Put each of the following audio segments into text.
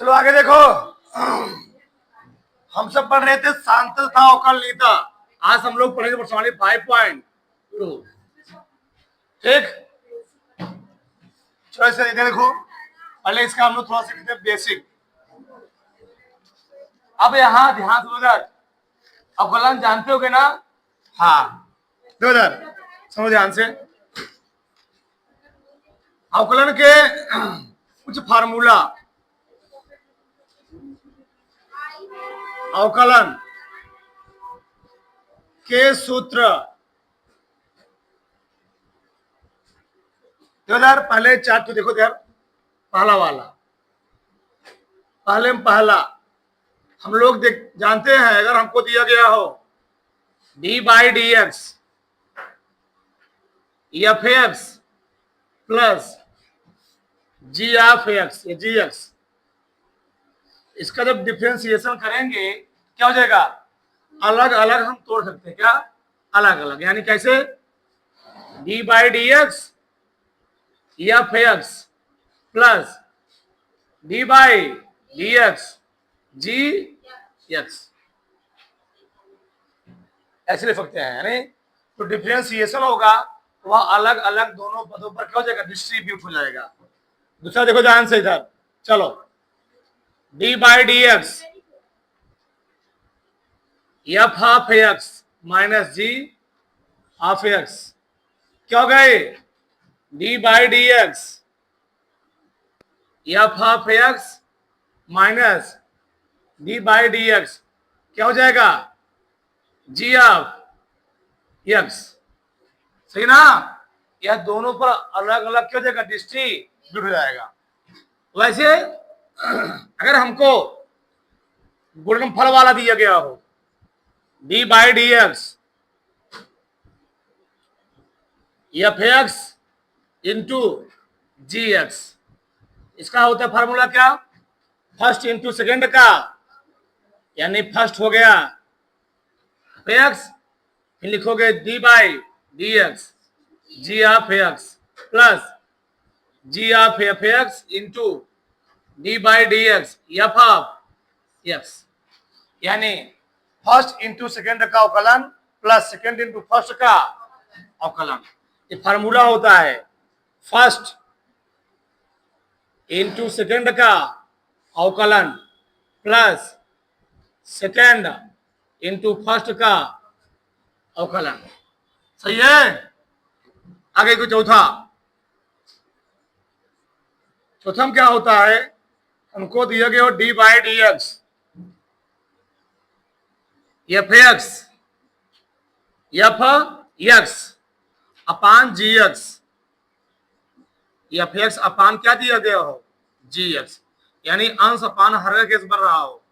चलो आगे देखो। हम सब पढ़ रहे थे सांतलता अवकलनीयता। आज हम लोग पढ़ेंगे प्रश्नावली 5.2। ठीक, चलो इसे इधर देखो। पहले इसका हम लोग थोड़ा सा बेसिक। अब यहाँ ध्यान दो इधर, अवकलन जानते होगे ना? हाँ, दो इधर समझो ध्यान से। अवकलन के कुछ फार्मूला, अवकलन के सूत्र। तो इधर पहले चार्ट तो देखो इधर, पहला वाला, पहले में पहला हम लोग जानते हैं, अगर हमको दिया गया हो d by d x f x plus g f x, ये जी एक्स, इसका जब डिफ्रेंसिएशन करेंगे क्या हो जाएगा? अलग अलग हम तोड़ सकते हैं। क्या? अलग अलग, यानी कैसे? D by d x f x plus d by d x g x, ऐसे लिख सकते हैं। यानी तो डिफ्रेंसिएशन होगा वह अलग अलग दोनों पदों पर क्या हो जाएगा? डिस्ट्रीब्यूट हो जाएगा। दूसरा देखो ध्यान से इधर, चलो d by d x f of x minus g of x क्या हो गए? D by d x f of x minus d by d x क्या हो जाएगा? G of x. सही ना? यह दोनों पर अलग अलग क्या हो जाएगा? डिस्ट्रीब्यूट हो जाएगा। वैसे अगर हमको गुणनफल वाला दिया गया हो d by d x f x into g x, इसका होता है फॉर्मूला क्या? फर्स्ट इंटू सेकेंड का, यानी फर्स्ट हो गया एक्स, फिर लिखोगे d by d x g of x plus g of f x into d by d x f of x, यानी फर्स्ट इंटू सेकेंड का अवकलन प्लस सेकेंड इंटू फर्स्ट का अवकलन। ये फार्मूला होता है फर्स्ट इंटू सेकेंड का अवकलन प्लस सेकेंड इंटू फर्स्ट का अवकलन। सही है? आगे को चौथा, चौथा में क्या होता है? हमको दिया गया हो d by d x f x upon g x, f x upon क्या दिया गया हो? जी एक्स, यानी अंश अपान हर का केस बन रहा हो।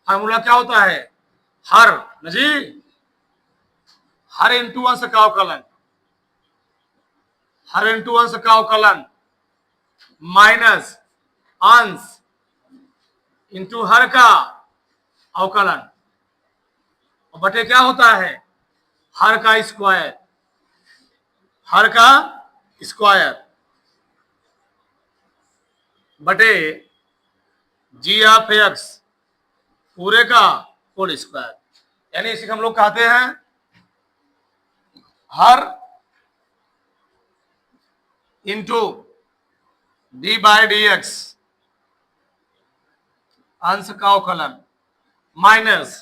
फार्मूला क्या होता है? हर न जी, हर इंटू अंश का अवकलन, हर इंटू अंश का अवकलन माइनस अंश इंटू हर का अवकलन, और बटे क्या होता है? हर का स्क्वायर, हर का स्क्वायर बटे जी ऑफ एक्स पूरे का होल स्क्वायर। यानी इसी को हम लोग कहते हैं हर into d by d x अंश का अवकलन माइनस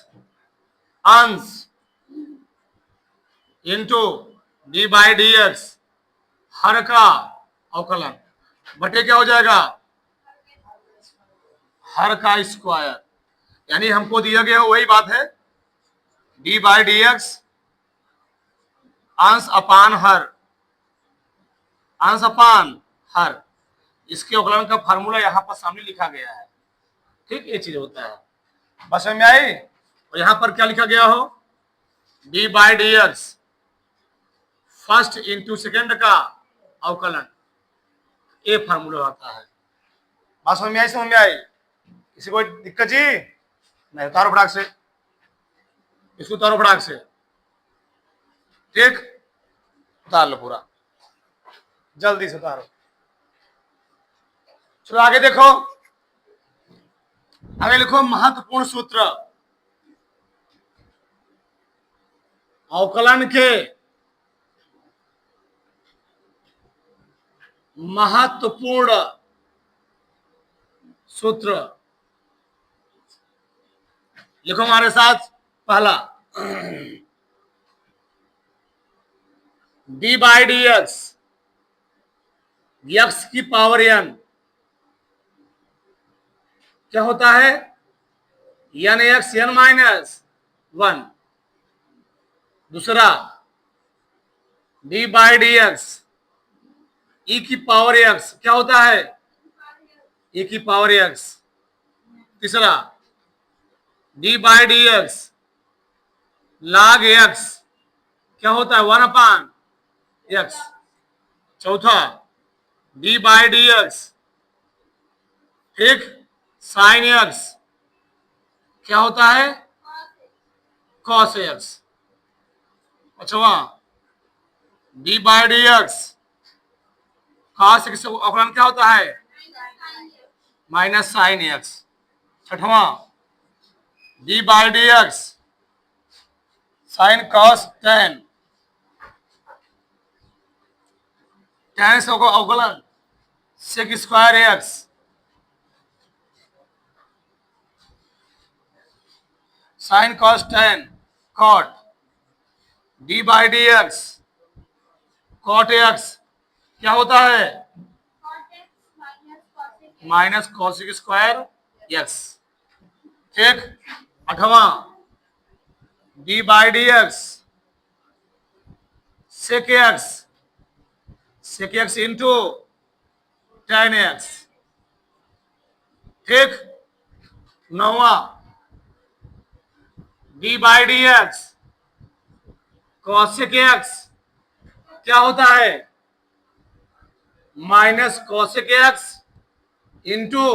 अंश into d by d x हर का अवकलन बटे क्या हो जाएगा? हर का स्क्वायर। यानी हमको दिया गया वही बात है, डी बाई डी एक्स अंश अपान हर, अंश अपान हर, इसके अवकलन का फार्मूला यहां पर सामने लिखा गया है। ठीक, ये चीज होता है। बस समझ में आई? और यहां पर क्या लिखा गया हो? D by d x first into second का अवकलन, ये फार्मूला होता है। बात समझ में आई? समझ में आई? किसी कोई दिक्कत जी नहीं? उतारो फटाक से, इसको उतारो फटाक से। ठीक, उतार लो पूरा, जल्दी से उतारो। चलो आगे देखो, आगे लिखो महत्वपूर्ण सूत्र, अवकलन के महत्वपूर्ण सूत्र। लिखो हमारे साथ, पहला d by d x, x की पावर एन क्या होता है, n x n minus one. दूसरा d by d x, e की पावर एक्स क्या होता है, ई की पावर एक्स। तीसरा d by d x log x क्या होता है, वन अपान एक्स। चौथा डी बाई डी एक्स, ठीक, साइन एक्स क्या होता है, कॉस एक्स। पांचवा d by d x cos x अवकलन क्या होता है, माइनस साइन एक्स। छठवां d by d x sine cos tan, tan से अवकलन sec square x. Sine cos tan cot, d by d x cot x क्या होता है, माइनस कॉसिक स्क्वायर एक्स, ठीक। आठवां d by d x sec x into tan x, ठीक। नौवा d by d x cosec x क्या होता है, minus cosec x into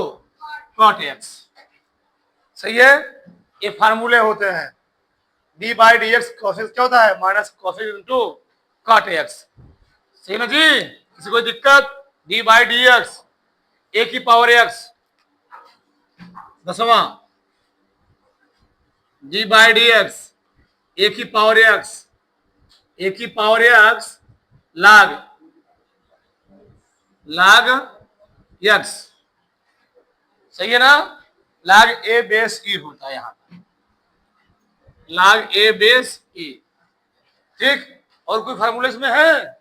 cot x. सही है, ये फार्मूले होते हैं। D by d x cosec क्या होता है, minus cosec into cot x. सही ना जी, किसी कोई दिक्कत, d by d x a की पावर एक्स। दसवां d by d x a की पावर एक्स, ए की पावर एक्स log एक्स। सही है ना, log ए बेस ई होता है, यहां log ए बेस ई, ठीक। और कोई फार्मूले इसमें है,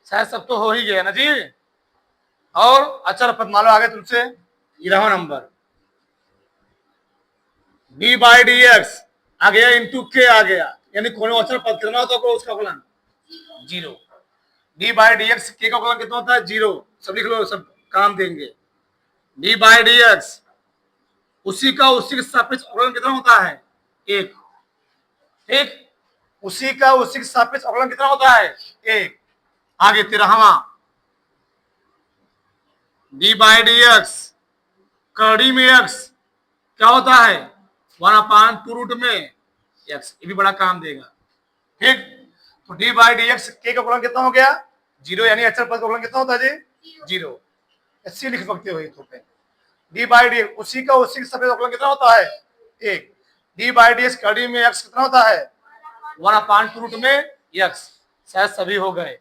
शायद सब तो हो ही गया ना जी। और अचर पद मान लो आगे तुमसे 11वां number d by d x आ गया इंटू के आ गया, यानी कोनो अचर पद कितना होता है उसका फलन zero. D by d x के का फलन कितना होता है, जीरो। सब लिख लो, सब काम देंगे। डी बाई डी एक्स उसी के सापेक्ष अवकलन कितना होता है, एक, ठीक। उसी के सापेक्ष अवकलन कितना होता है, एक। आगे 13वां डी बाई डी एक्स कड़ी में एक्स क्या होता है, वन अपान टू रूट में एक्स, ये भी बड़ा काम देगा, ठीक। तो डी बाई डी एक्स के का फलन कितना हो गया, जीरो, यानी अचर पद का फलन कितना होता है जी, जीरो। ऐसे लिख सकते हो तो पे डी बाई डी उसी के सापेक्ष अवकलन कितना होता है, एक। डी बाई डी एक्स कड़ी में एक्स कितना होता है, वन अपान टू रूट में एक्स। शायद सभी हो गए,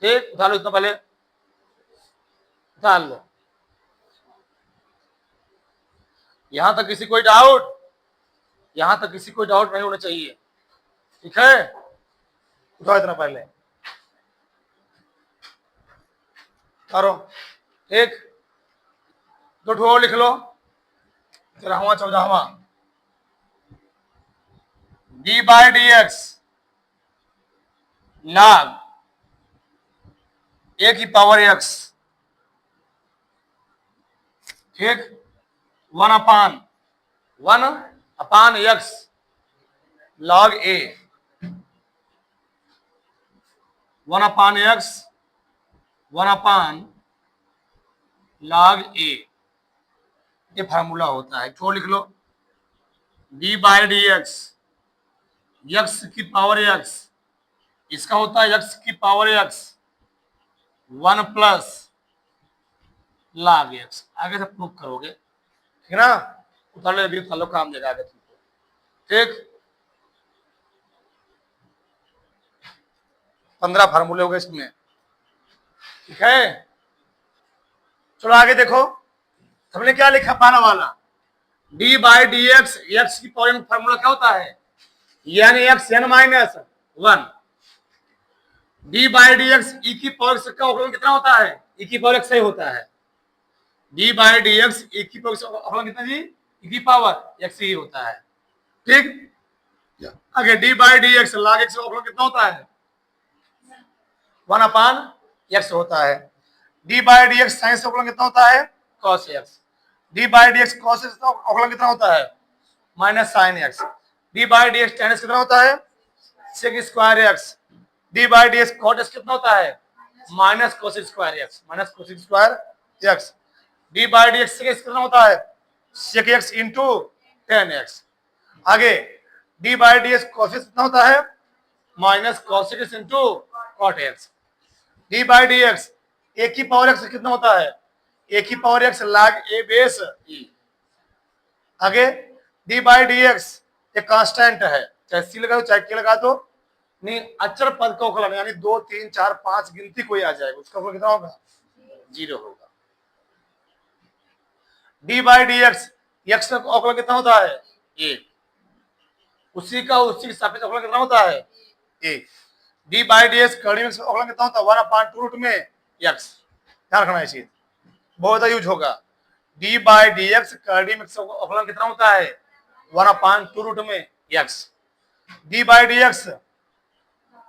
ठीक। उठा लो, इतना पहले उतार लो। यहां तक किसी कोई डाउट, यहां तक किसी कोई डाउट नहीं होना चाहिए, ठीक है। उठाओ इतना पहले, करो, एक दो ठो लिख लो। 13वां 14वां d by d x log a की पावर एक्स, ठीक। One upon x log a, one upon x one upon log a, ये फार्मूला होता है। छोड़ लिख लो, d by d x x की पावर एक्स, इसका होता है एक्स की power x one plus log x. आगे से प्रूफ करोगे, ठीक है ना। उतार ले अभी, उतार लो, काम देगा आगे तुमको। ठीक, 15 फार्मूले हो गए इसमें। ठीक है, चलो आगे देखो, हमने क्या लिखा पहला वाला, d by d x, x की पावर फार्मूला क्या होता है, n x n minus 1। D by d x e की पावर एक्स का अवकलन कितना होता है, ई की पावर एक्स ही होता है। D by d x e की पावर अवकलन कितना जी, ई की पावर एक्स ही होता है। ठीक, आगे d by d x log x अवकलन कितना होता है, 1 अपान एक्स होता है। D by d x sine अवकलन कितना होता है, cos x. D by d x cos x अवकलन कितना होता है, minus sine x. D by d x tan x कितना होता है, sec square x. D by d x cot x कितना होता है, minus cos square x, minus cos square x. D by d x कितना होता है, sec x into tan x. आगे d by d x cos x कितना होता है, minus cos x into cot x. D by d x a की power x कितना होता है, ए की power x log a base e. आगे डी बाई डी एक्स एक कांस्टेंट है, चाहे सी लगा दो चाहे के लगा दो, नहीं अचर पद का अवकलन यानी 2 3 4 5 गिनती कोई आ जाएगा, उसका अवकलन कितना होगा, 0 होगा। D by d x x का अवकलन कितना होता है, 1। उसी के सापेक्ष अवकलन कितना होता है, 1। डी बाई डी एक्स कर्णी में अवकलन कितना होता है, 1 अपान 2 रूट में एक्स। ध्यान रखना है चीज, बहुत यूज होगा। डी बाई डी एक्स कर्णी में अवकलन कितना होता है, 1 अपान 2 रूट में x. D by d x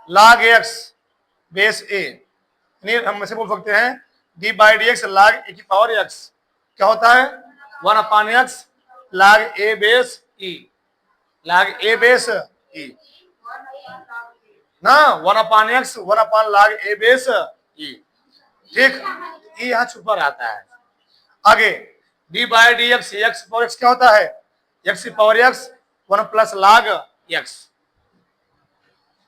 log x base a, हम ऐसे बोल सकते हैं d by d x log a की पावर एक्स क्या होता है, 1 upon x log a base e, log a base e ना, 1 upon x 1 upon log a base e. ठीक, ये यहाँ छुपा रहता है। आगे d by d x x power x क्या होता है, एक्स की power x 1 plus log x.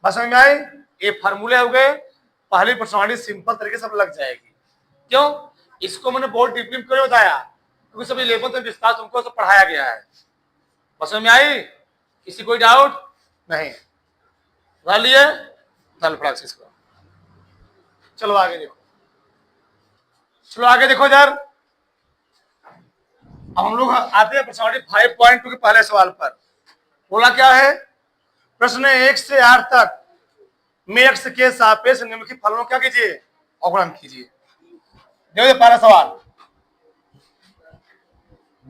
बस समझ में आई, ये फार्मूले हो गए, पहली पर्सनालिटी सिंपल तरीके से लग जाएगी। क्यों, इसको मैंने बहुत डीपली क्यों बताया, क्योंकि सभी लेवल तक विस्तार तुमको सब पढ़ाया गया है। बस समझ में आई, किसी कोई डाउट नहीं, लिए प्रैक्टिस को। चलो आगे देखो, चलो आगे देखो यार, अब हम लोग आते हैं पर्सनालिटी 5.2 के पहले सवाल पर। बोला क्या है, प्रश्न 1 से 8 तक में एक्स के सापेक्ष निम्नलिखित फलनों क्या कीजिए, अवकलन कीजिए। देखो पहला सवाल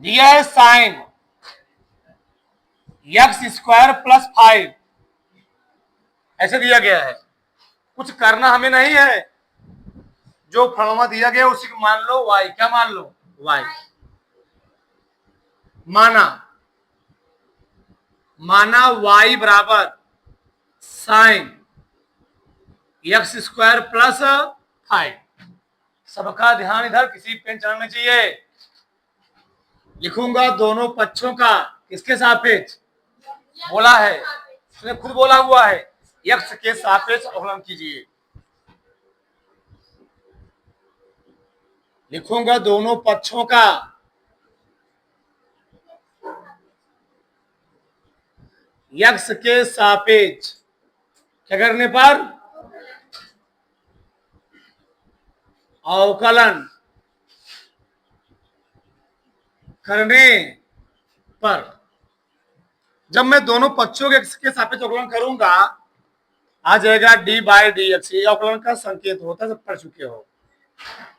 दिया है, साइन एक्स स्क्वायर प्लस 5 ऐसे दिया गया है, कुछ करना हमें नहीं है, जो फलना दिया गया उसी को मान लो y। क्या मान लो, y। माना y बराबर साइन एक्स स्क्वायर प्लस 5। सबका ध्यान इधर, किसी पेन चलाना चाहिए। लिखूंगा दोनों पक्षों का किसके सापेक्ष, बोला है उसने, खुद बोला हुआ है, एक्स के सापेक्ष अवकलन कीजिए। लिखूंगा दोनों पक्षों का एक्स के सापेक्ष क्या करने पर, अवकलन करने पर। जब मैं दोनों पक्षों के एक्स के सापेक्ष अवकलन करूंगा, आ जाएगा डी बाई डी एक्स, ये अवकलन का संकेत होता है, सब पढ़ चुके हो।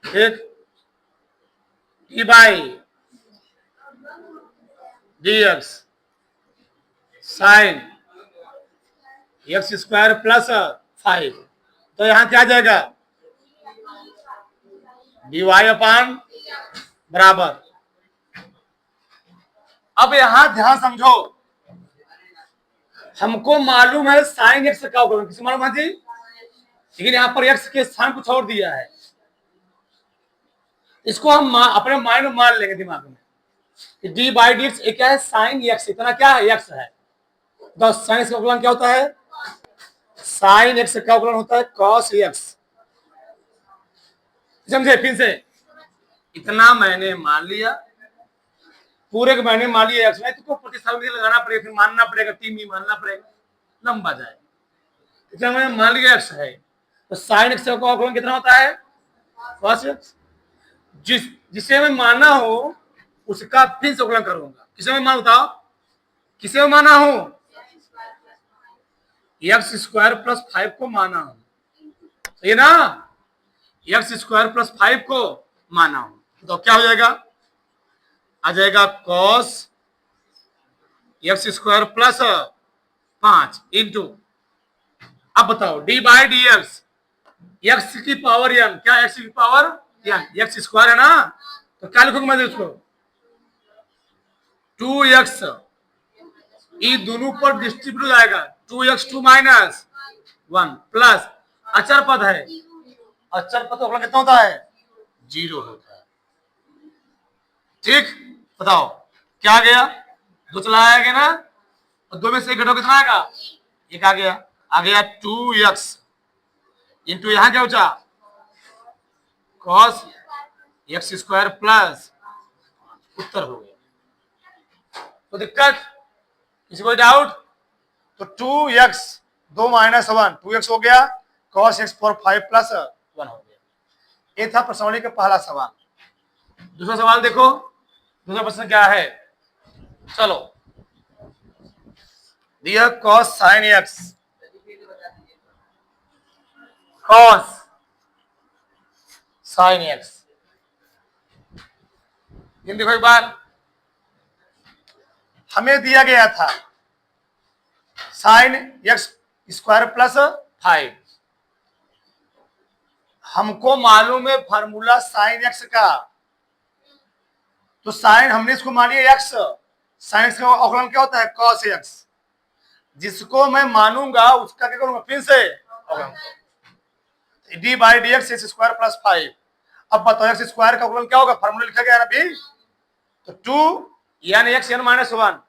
ठीक, D by d x sine x square plus 5, तो यहां क्या आ जाएगा, डी वाई अपान बराबर। अब यहां ध्यान समझो, हमको मालूम है साइन एक्स का अवकलन, किसी मालूम है जी, लेकिन यहां पर एक्स के स्थान कुछ और दिया है। इसको हम अपने माइंड में मान लेंगे दिमाग में कि डी बाई डी एक्स क्या है, साइन एक्स, इतना क्या है, एक्स है। तो साइन एक्स का अवकलन क्या होता है, साइन एक्स का अवकलन होता है कॉस एक्स। समझे, फिर से इतना मैंने मान लिया, पूरे के महीने मान लिया एक्स, नहीं तो प्रतिस्थापन लगाना पड़ेगा, फिर मानना पड़ेगा, टीम भी मानना पड़ेगा, लंबा जाए। इसलिए मैंने मान लिया एक्स है, तो साइन एक्स का अवकलन कितना होता है? cos x. जिसे मैं माना हो उसका फिर से अवकलन करूंगा। किसे मैं मान, बताओ किसे मैं माना हूं? एक्स स्क्वायर प्लस 5 को माना हूं, सही ना? एक्स स्क्वायर प्लस 5 को माना हूं, तो क्या हो जाएगा? आ जाएगा cos x square plus 5 into, अब बताओ D by d x, x की पावर एन, क्या एक्स की पावर एन, एक्स स्क्वायर है ना, तो क्या लिखूंगा मैं उसको? 2x, ये दोनों पर डिस्ट्रीब्यूट हो जाएगा, 2x 2 माइनस 1 प्लस अचर पद है, अचर पद तो कितना होता है? 0 होता है। ठीक, बताओ क्या आ गया? दो चला आएगा ना, और दो में से एक घटाओ कितना आएगा? एक आ गया। आ गया 2x इंटू यहां क्या बचा? cos एक्स स्क्वायर प्लस, उत्तर हो गया। तो दिक्कत किसी को डाउट? तो 2x 2 माइनस 1 2x हो गया, cos x पर 5 प्लस 1 हो गया। ये था प्रश्नावली का पहला सवाल। दूसरा सवाल देखो, दूसरा प्रश्न क्या है? चलो, दिया cos sin x, cos sin x, इन देखो एक बार, हमें दिया गया था साइन एक्स स्क्वायर प्लस 5, हमको मालूम है फार्मूला साइन एक्स का, तो साइन हमने इसको मान लिया एक्स, साइन एक्स का अवकलन क्या होता है? cos x. जिसको मैं मानूंगा उसका क्या करूंगा? फिर से अवकलन, D by d x x square plus 5। अब बताओ एक्स स्क्वायर का अवकलन क्या होगा? फार्मूला लिखा गया है अभी, तो 2 यानी एक्स एन माइनस 1,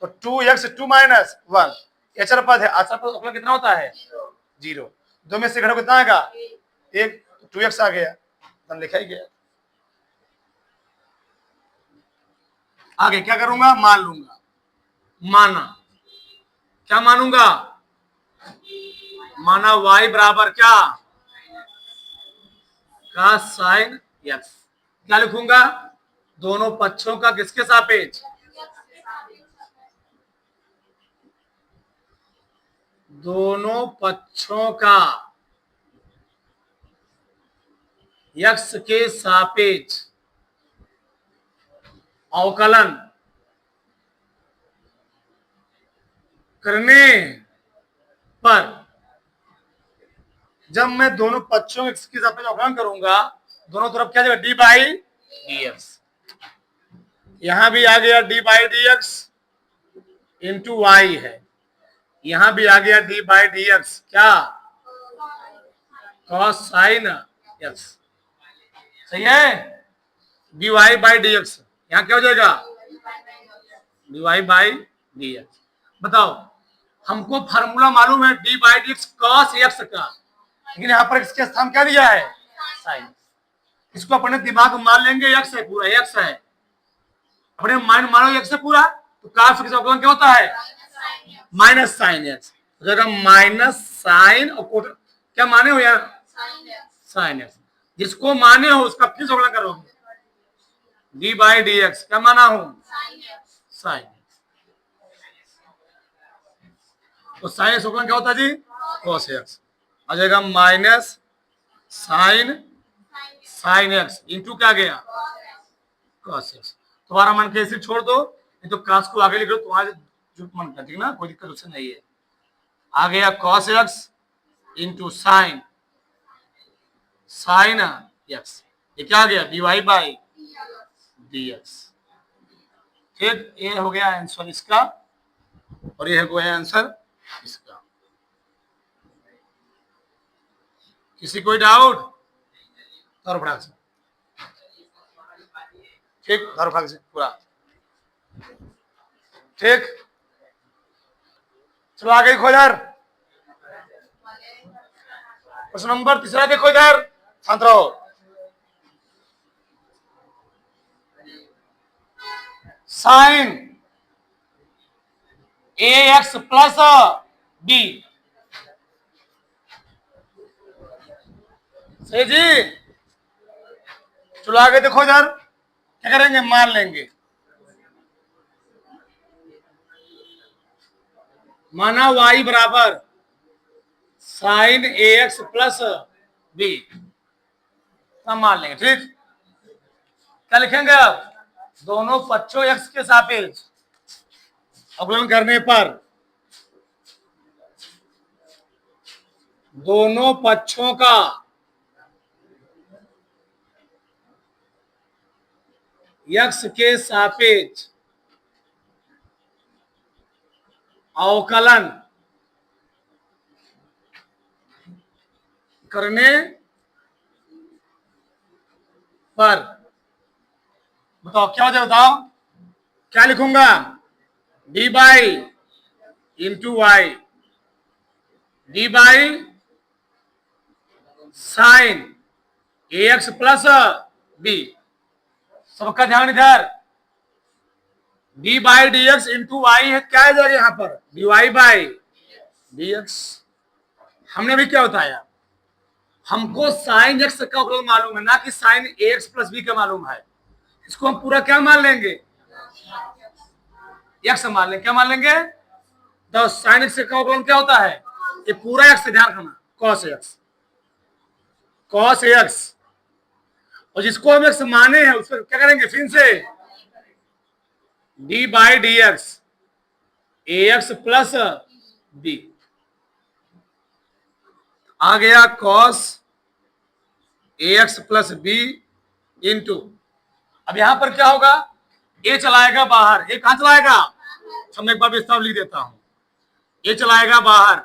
तो 2x 2 माइनस 1, अचर पद है, अचर पद अवकलन कितना होता है? 0। दो में से घटाओ कितना आएगा? 1, 2x आ गया, तो लिखा ही गया। आगे क्या करूंगा? मान लूंगा, माना, क्या मानूंगा? माना y बराबर क्या? का साइन एक्स। क्या लिखूंगा? दोनों पक्षों का किसके सापेक्ष? दोनों पक्षों का एक्स के सापेक्ष अवकलन करने पर, जब मैं दोनों पक्षों के सापेक्ष अवकलन करूंगा, दोनों तरफ क्या जाएगा? D by d x. यहां भी आ गया d by d x into y है, यहां भी आ गया डी बाई डी एक्स, क्या? cos साइन एक्स, सही है? D y by d x, यहां क्या हो जाएगा? D y by d x. बताओ, हमको फार्मूला मालूम है d by d x cos x का, लेकिन यहाँ पर इसके स्थान क्या दिया है? साइन। इसको अपने दिमाग में मान लेंगे, एक्स है पूरा, एक्स है, अपने माइंड मानो एक्स है पूरा, तो cos एक्स अवकलन क्या होता है? Minus sine x. जगह माइनस साइन और क्या माने हो यार? Sine x. जिसको माने हो उसका फिर अवकलन करोगे, डी बाई डी एक्स, क्या माना हूं? Sine x. तो साइन एक्स अवकलन क्या होता है जी? cos x. आ जाएगा minus sine sine x into क्या गया? cos x. तुम्हारा मन कैसे छोड़ दो, नहीं तो cos को आगे लिख लो, तुम्हारे जो मन का, ठीक ना, कोई दिक्कत उससे नहीं है। आ गया cos x into sine sine x, ये क्या आ गया? D y by d x. ठीक, ये हो गया आंसर इसका, और ये हो गया आंसर इसका। किसी कोई डाउट? धर फटाक से, ठीक, धर फटाक से पूरा, ठीक। चलो आगे देखो इधर, प्रश्न नंबर तीसरा देखो इधर, शांत रहो। Sign a x plus B. सही जी। चलो आगे देखो इधर क्या करेंगे, मान लेंगे। माना y बराबर sign a x plus B, हम मान लेंगे। ठीक, क्या लिखेंगे अब, दोनों पक्षों x के सापेक्ष अवकलन करने पर दोनों पक्षों का x के सापेक्ष अवकलन करने पर, बताओ क्या हो जाए, बताओ क्या लिखूंगा, d by into y, d by sine a x plus b. सबका ध्यान इधर, d by d x into y है, क्या है यहाँ पर, d y by d x. हमने भी क्या बताया, हमको साइन एक्स का अवकलन मालूम है, ना कि sign a x plus B का मालूम है। इसको हम पूरा क्या मान लेंगे, एक्स मान लेंगे। क्या मान लेंगे, तो साइन एक्स का अवकलन क्या होता है, ये पूरा एक्स, ध्यान रखना, कॉस एक्स, कॉस एक्स। और जिसको हम एक्स माने हैं उसको क्या करेंगे, फिर से d by d x a x plus b, आ गया cos a x plus b into, अब यहां पर क्या होगा, ए चलाएगा बाहर, ए कहां चलाएगा, मैं एक बार विस्तार लिख देता हूं, ए चलाएगा बाहर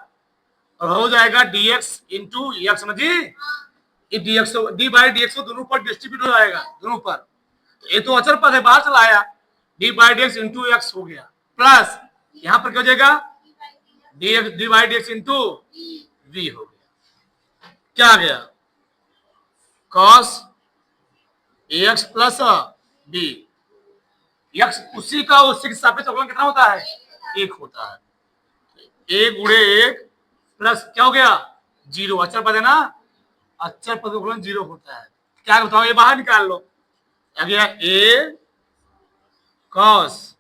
और हो जाएगा dx इंटू एक्स, समझिए D x d by d x दोनों पर डिस्ट्रीब्यूट हो जाएगा, दोनों पर, तो ये तो अचर पद है, बाहर चला आया, d by d x into x हो गया, प्लस यहां पर क्या हो जाएगा, d by d x into v हो गया। क्या आ गया, cos a x plus b, x उसी के सापेक्ष अवकलन कितना होता है, एक होता है, एक गुणे एक प्लस क्या हो गया, जीरो, अचर पद है ना, अचर पद अवकलन जीरो होता है। क्या बताओ, ये बाहर निकाल लो, आ गया ए cos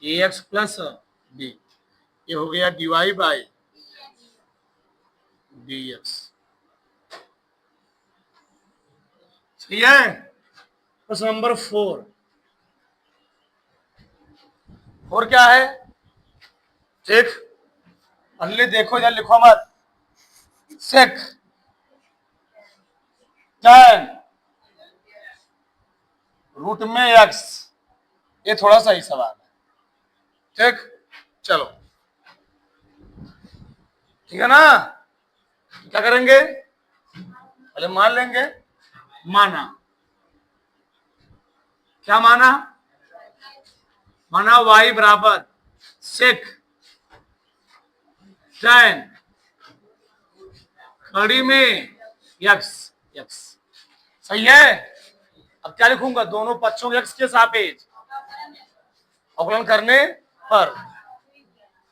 a x plus B, ये हो गया डीवाई बाई डी एक्स। ठीक है, प्रश्न नंबर 4 क्या है, ठीक, अगले देखो इधर, लिखो मत, सेक टेन रूट में एक्स, ये थोड़ा सा ही सवाल है। ठीक, चलो ठीक है ना, क्या करेंगे, पहले मान लेंगे, माना, क्या माना, माना y बराबर सेक टेन खड़ी में यक्स, यक्स, सही है। अब क्या लिखूंगा, दोनों पक्षों के x के सापेक्ष अवकलन करने पर,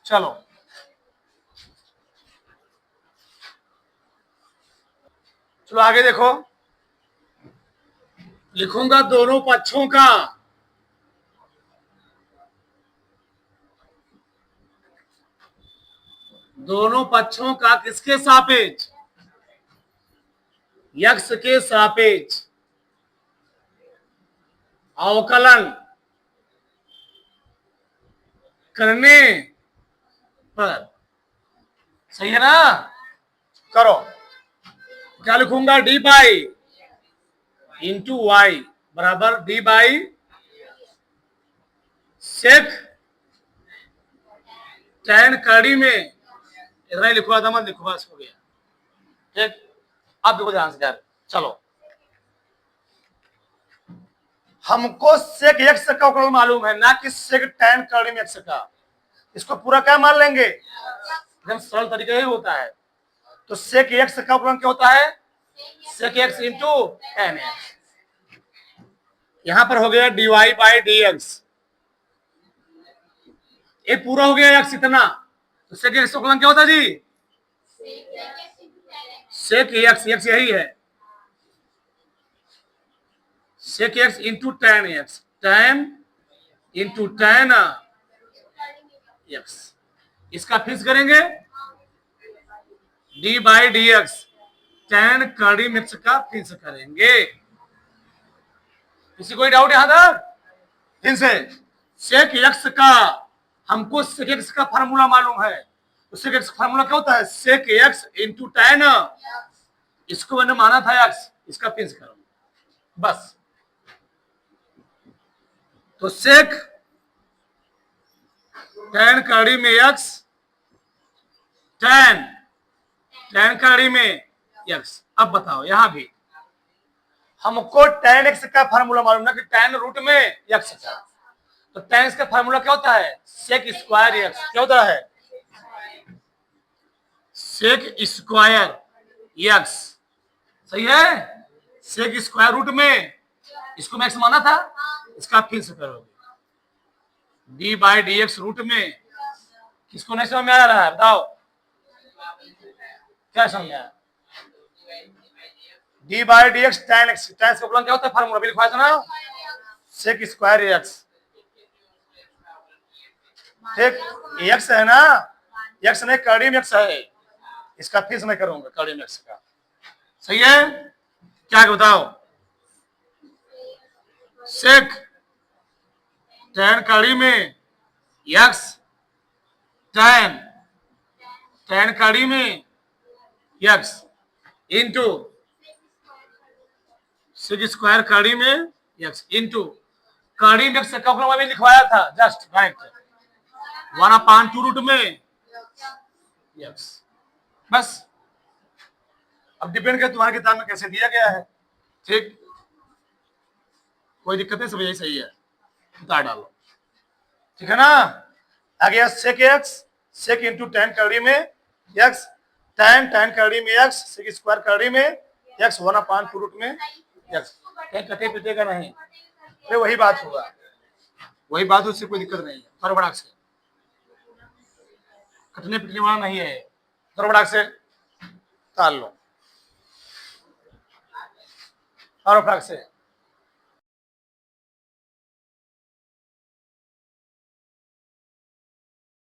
चलो चलो आगे देखो, लिखूंगा दोनों पक्षों का किसके सापेक्ष, यक्स के सापेक्ष अवकलन करने पर, सही है ना, करो, क्या लिखूंगा, डी बाई इंटू वाई बराबर डी बाई सेक टेन कड़ी में, इतना ही लिखवा था, मत लिखो, बस हो गया। ठीक, अब देखो ध्यान से यार, चलो हमको सेक एक्स का अवकलन मालूम है, ना कि सेक टेन कड़ी में एक्स का, इसको पूरा क्या मान लेंगे, एकदम सरल तरीका ही होता है। तो सेक एक्स का अवकलन क्या होता है, sec x into tan x, यहां पर हो गया d y by d x, ये पूरा हो गया एक्स इतना, तो सेक एक्स का फलन क्या होता है जी? सेक एक्स, एक्स यही है, sec x into tan x, tan into tan x, इसका फिक्स करेंगे d by d x, tan कड़ी मिक्स का फिक्स करेंगे। किसी कोई डाउट यहां तक? फिर से सेक एक्स का, हमको सेक एक्स का फार्मूला मालूम है, तो सेक एक्स का फार्मूला क्या होता है? सेक एक्स इंटू टेन, इसको मैंने माना था एक्स, इसका फिक्स करो बस। तो सेक टेन कड़ी में एक्स, टेन टेन कड़ी में एक्स। अब बताओ यहां भी हमको tan x का फार्मूला मालूम ना कि tan रूट में x का, तो tan x का फार्मूला क्या होता है? Sec square x। क्या होता है? Sec square x। सही है, सेक स्क्वायर रूट में, इसको मैं x माना था, इसका फिक्स करोगे d by d x root में। किसको नहीं समझ में आ रहा है बताओ, क्या समझ आया? D by d x ten x, ten x का फलन क्या होता है? फार्मूला भी लिखवाया था ना, सेक स्क्वायर एक्स। ठीक, एक्स है ना, एक्स नहीं कड़ी में एक्स है, इसका फिक्स मैं करूंगा कड़ी में एक्स का। सही है, क्या बताओ? सेक टेन कड़ी में एक्स, टेन टेन कड़ी में एक्स इंटू सेक स्क्वायर कड़ी में एक्स इंटू कड़ी में एक्स का फॉर्मूला भी लिखवाया था जस्ट राइट, 1/2 रूट में एक्स। बस अब डिपेंड करे तुम्हारी किताब में कैसे दिया गया है। ठीक, कोई दिक्कत नहीं, सब यही सही है, उतार डालो। ठीक है ना, आ गया सेक एक्स, सेक इंटू टेन कड़ी में एक्स, टेन टेन कड़ी में एक्स, सेक स्क्वायर कड़ी में एक्स, 1/2 रूट में एक्स। कहीं कटे पिटेगा नहीं, फिर वही बात होगा, वही बात, उससे कोई दिक्कत नहीं है। फटाफट से कटने पिटने वाला नहीं है, फटाफट से ताल लो, फटाफट से।